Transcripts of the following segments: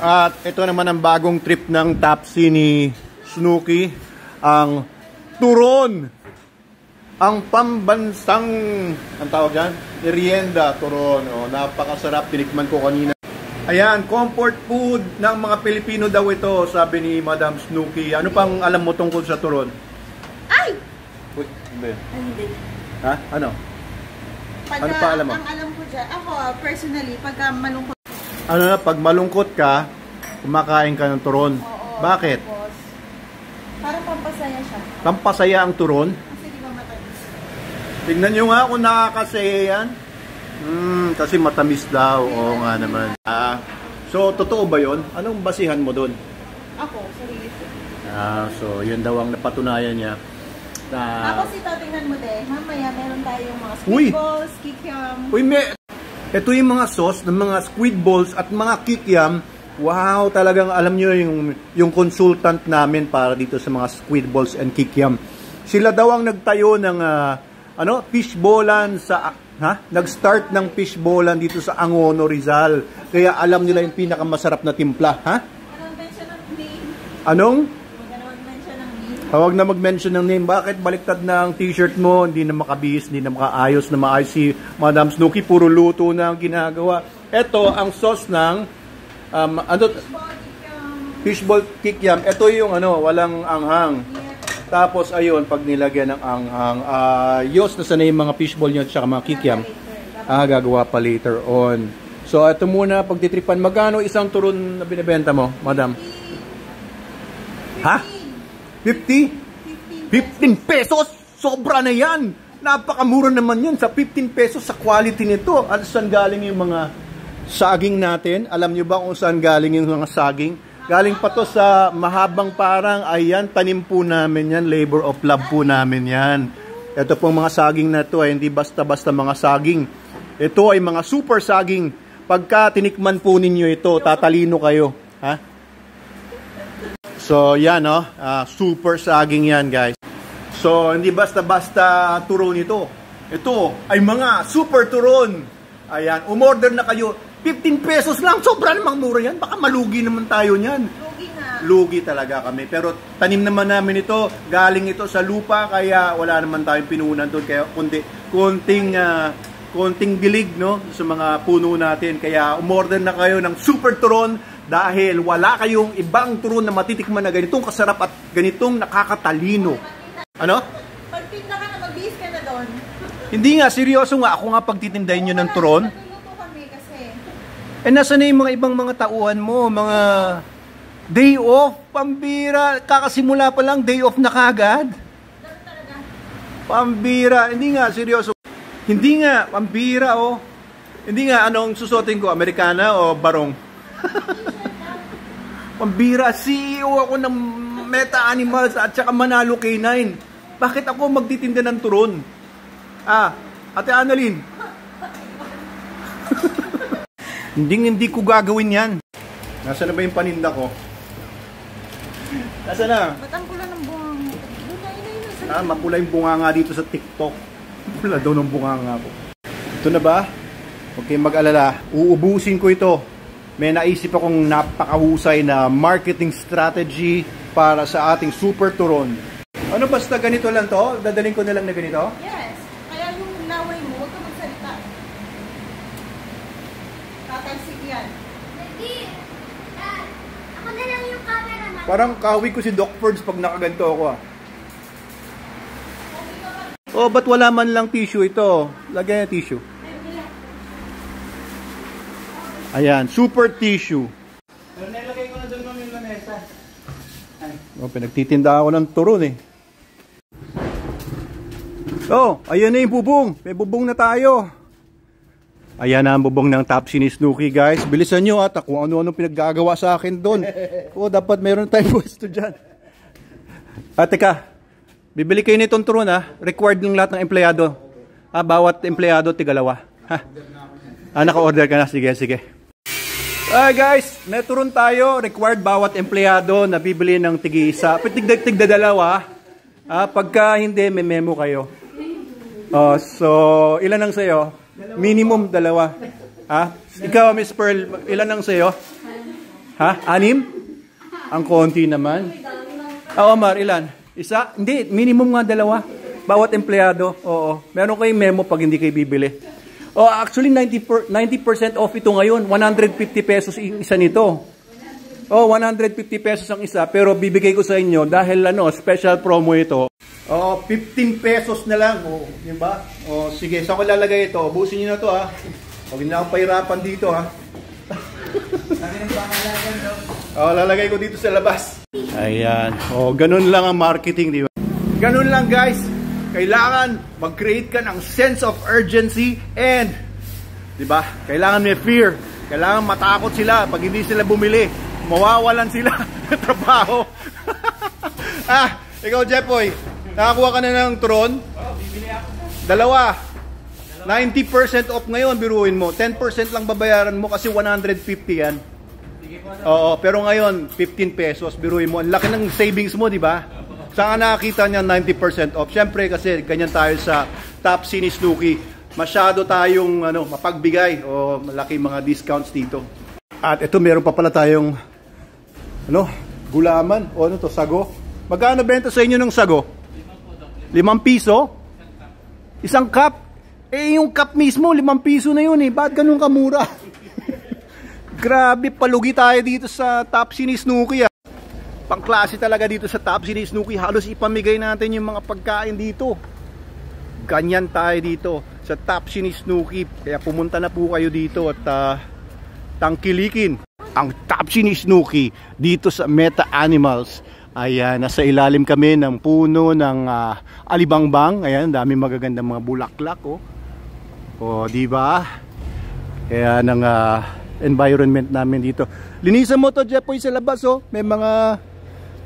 At ito naman ang bagong trip ng Tapsi ni Snooki, ang turon. Ang pambansang, ang tawag dyan? Merienda, turon. O, napakasarap, tinikman ko kanina. Ayan, comfort food ng mga Pilipino daw ito, sabi ni Madam Snooki. Ano pang alam mo tungkol sa turon? Ay! Uy, hindi. Hindi. Ha? Ano? Ano pa alam mo? Ang alam ko dyan, ako personally, pagka malungkot. Ano na, pag malungkot ka, kumakain ka ng turon. Oo, bakit? Tapos, parang pampasaya siya. Pampasaya ang turon? Kasi di ba matamis? Tignan nyo nga kung nakakasaya yan. Kasi matamis daw. Oo nga naman. So, totoo ba yon? Anong basihan mo doon? Ako, sarili ko. So, yun daw ang napatunayan niya. Tapos ito, tingnan mo din. Mamaya, meron tayong mga squid balls, kikiam. Uy, ito yung mga sauce ng mga squid balls at mga kikiam. Wow, talagang alam nyo yung consultant namin para dito sa mga squid balls and kikiam. Sila daw ang nagtayo ng fishballan sa nag-start ng fishballan dito sa Angono, Rizal. Kaya alam nila yung pinakamasarap na timpla, ha? Anong mention ng name? Anong? Mention ng name. Huwag na mag-mention ng name. Bakit baliktad na ang t-shirt mo? Hindi na makabihis, hindi na makaayos na maayos si Madam Snooki. Puro luto na ang ginagawa. Ito ang sauce ng fishball kikiam. Ito yung walang anghang. Tapos ayun, pag nilagyan ng anghang, yos na sana yung mga fishball nyo at saka mga kikiam. Gagawa pa later on. So ito muna, pagtitripan. Magkano isang turon na binibenta mo, Madam? Ha? 50? 15 pesos? Sobra na yan! Napakamura naman yan sa 15 pesos sa quality nito. At saan galing yung mga saging natin? Alam nyo ba kung saan galing yung mga saging? Galing pa to sa mahabang parang, ayan, tanim po namin yan, labor of love po namin yan. Ito pong mga saging na to ay hindi basta-basta mga saging. Ito ay mga super saging. Pagka tinikman po ninyo ito, tatalino kayo. Ha? So, yan, no? Super saging yan, guys. So, hindi basta-basta turon ito. Ito ay mga super turon. Ayan, umorder na kayo. 15 pesos lang, sobra namang mura yan. Baka malugi naman tayo niyan. Lugi na. Lugi talaga kami. Pero tanim naman namin ito. Galing ito sa lupa, kaya wala naman tayong pinunan doon. Kaya konting gilig, no, sa mga puno natin. Kaya umorder na kayo ng super turon dahil wala kayong ibang turon na matitikman na ganitong kasarap at ganitong nakakatalino. Ano? Pagtinda ka na, mag-bihis ka na doon. Hindi nga, seryoso nga. Ako nga pagtitindahin nyo ng turon. Nasa na yung mga ibang mga tauhan mo, mga day off, pambira, kakasimula pa lang, day off na kagad. Pambira, hindi nga, seryoso. Hindi nga, pambira, oh. Hindi nga, anong susuotin ko, Amerikana o barong? Pambira, CEO ako ng Meta Animals at saka Manalo K9. Bakit ako magtitinda ng turon? Ate Annalyn. Hindi ko gagawin yan. Nasaan na ba yung paninda ko? Nasaan na? Ba't ang pula ng bunga mo? Mapula yung bunga nga dito sa TikTok. Pula daw ng bunga nga ko. Ito na ba? Huwag kayong mag-alala. Uubusin ko ito. May naisip akong napakahusay na marketing strategy para sa ating super turon. Ano, basta ganito lang to? Dadaling ko na lang na ganito? Yes. Kaya yung laway mo, huwag ka magsalita. Tatalsik yan. Ako na lang yung camera na. Parang kawi ko si Doc Fords pag nakaganto ako Oh, ba't wala man lang tissue ito? Lagyan yung tissue. Ayan, super tissue. Pero nilagay ko na doon yung lamesa. Pinagtitinda ako ng turon eh. Ayan na yung bubong. May bubong na tayo. Ayan na ang bubong ng Tapsi ni Snooki, guys. Bilisan nyo at kung ano-ano pinaggagawa sa akin doon. Dapat mayroon tayong pwesto dyan. Teka. Bibili kayo nitong turon, Required ng lahat ng empleyado. Bawat empleyado, tigalawa. Naka-order ka na. Sige. Guys, may turon tayo. Required bawat empleyado na bibili ng tig-isa. Tigda-dalawa. Pagka hindi, may memo kayo. So, ilan ang sayo? Minimum 2. Ikaw, Miss Pearl, ilan ang sayo? Ha? 6? Ang konti naman. Omar, ilan? Isa? Hindi, minimum nga 2. Bawat empleyado. Oo. Meron kayong memo pag hindi kayo bibili. Oh, actually 90% off ito ngayon. 150 pesos isa nito. Oh, 150 pesos ang isa, pero bibigay ko sa inyo dahil special promo ito. Oh, 15 pesos na lang. Oh, di ba? Oh, sige, saan ko lalagay ito? Ubusin niyo na 'to ha. Huwag niyo na akong pahirapan dito ha. Oh, lalagay ko dito sa labas. Ayan. Oh, ganun lang ang marketing, di ba? Ganun lang, guys. Kailangan mag-create ka ng sense of urgency and, di ba? Kailangan may fear. Kailangan matakot sila pag hindi sila bumili. Mawawalan sila ng trabaho. Ikaw, Jepoy, nakakuha ka na ng turon? Dalawa. 90% off ngayon, biruin mo. 10% lang babayaran mo kasi 150 yan. Oo, pero ngayon, 15 pesos, biruin mo. Ang laki ng savings mo, di ba? Saan ka nakakita niya 90% off? Siyempre kasi ganyan tayo sa Topsy ni Snooki. Masyado tayong mapagbigay o malaki mga discounts dito. At ito meron pa pala tayong gulaman o sago. Magkano benta sa inyo ng sago? 5 piso? Isang cup? Eh yung cup mismo 5 piso na yun eh. Ba't ganun kamura? Grabe, palugi tayo dito sa Topsy ni Snooki. Pangklase talaga dito sa Topsy ni Snooki. Halos ipamigay natin yung mga pagkain dito. Ganyan tayo dito sa Topsy ni Snooki. Kaya pumunta na po kayo dito at tangkilikin ang Topsy ni Snooki dito sa Meta Animals. Ayan, nasa ilalim kami ng puno ng alibangbang. Ayan, dami magagandang mga bulaklak. O, di ba? Kaya ng environment namin dito. Linisan mo to, Jepoy, sa labas. May mga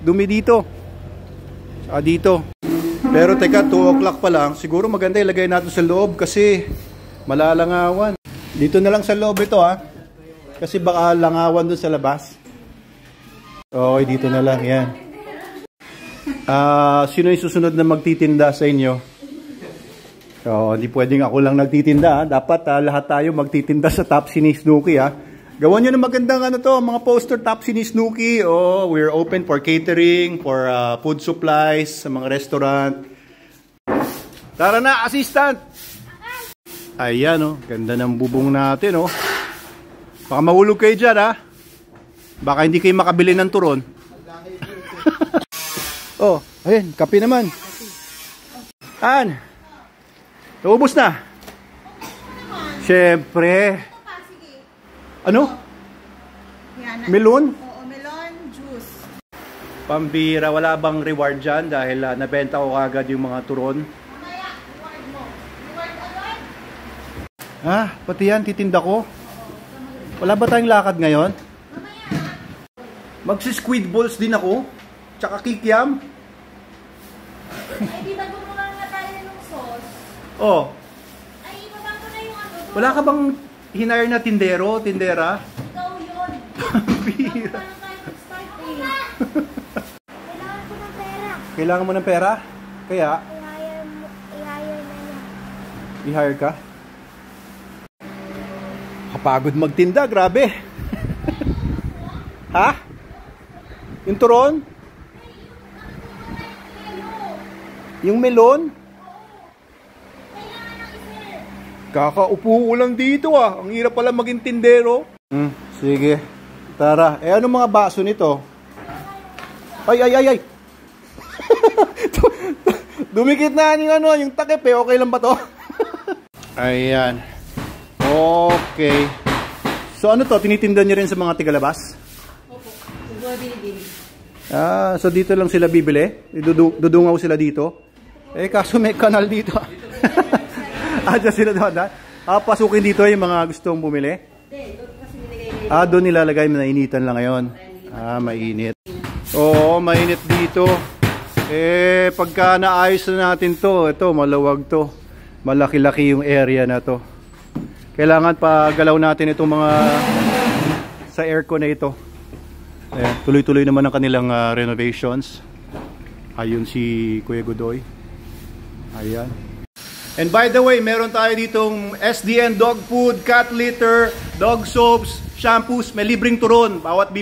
dumi dito. Dito. Pero teka, 2 o'clock pa lang. Siguro maganda ilagay natin sa loob kasi malalangawan. Dito na lang sa loob ito kasi baka langawan doon sa labas. Okay, dito na lang. Yan. Sino yung susunod na magtitinda sa inyo? Hindi pwedeng ako lang nagtitinda. Dapat lahat tayo magtitinda sa Topsy ni Snooki. Gawan nyo ng magandang mga poster Topsy ni Snooki. We're open for catering, for food supplies, sa mga restaurant. Tara na, assistant! Ayan, ganda ng bubong natin, Baka mahulog kayo dyan, Baka hindi kayo makabili ng turon. Ayan, kape naman. Naubos na. Siyempre. Ano? Melon? Oo, melon juice. Pambira, wala bang reward dyan dahil nabenta ko agad yung mga turon? Mamaya, reward mo. Reward agad? Pati yan, titinda ko. Wala ba tayong lakad ngayon? Mamaya. Magsi-squid balls din ako. Tsaka kikiam. Ay, di ba gumawa nga tayo ng sauce? Ay, ibaba ko na yung Wala ka bang hinire na tindero, tindera? Ikaw yun. Pambira. Paano tayo mag-start Kailangan ko ng pera. Kailangan mo ng pera? Kaya? I-hire na niya. I-hire ka? Kapagod magtinda, grabe. Yung turon? Yung melon? Kakaupo ko lang dito Ang hirap pala maging tindero. Sige. Tara. Ano mga baso nito? Ay. Dumikit na yung takip Okay lang ba to? Ayan. Okay. So ano to? Tinitinda niyo rin sa mga tigalabas? Opo. Siguro binibili. So dito lang sila bibili? Dudungaw sila dito? Kaso may kanal dito. Diyan sila doon. Pasukin dito yung mga gustong bumili? Doon kasi nilagay. Doon nilalagay, nainitan lang ngayon. Mainit. Oo, mainit dito. Pagka naayos na natin to, ito, maluwag to. Malaki-laki yung area na to. Kailangan pagalaw natin itong mga sa aircon na ito. Ayan, tuloy-tuloy naman ang kanilang renovations. Ayun si Kuya Godoy. Ayan. And by the way, meron tayo ditong SDN dog food, cat litter, dog soaps, shampoos, may libreng turon. Bawat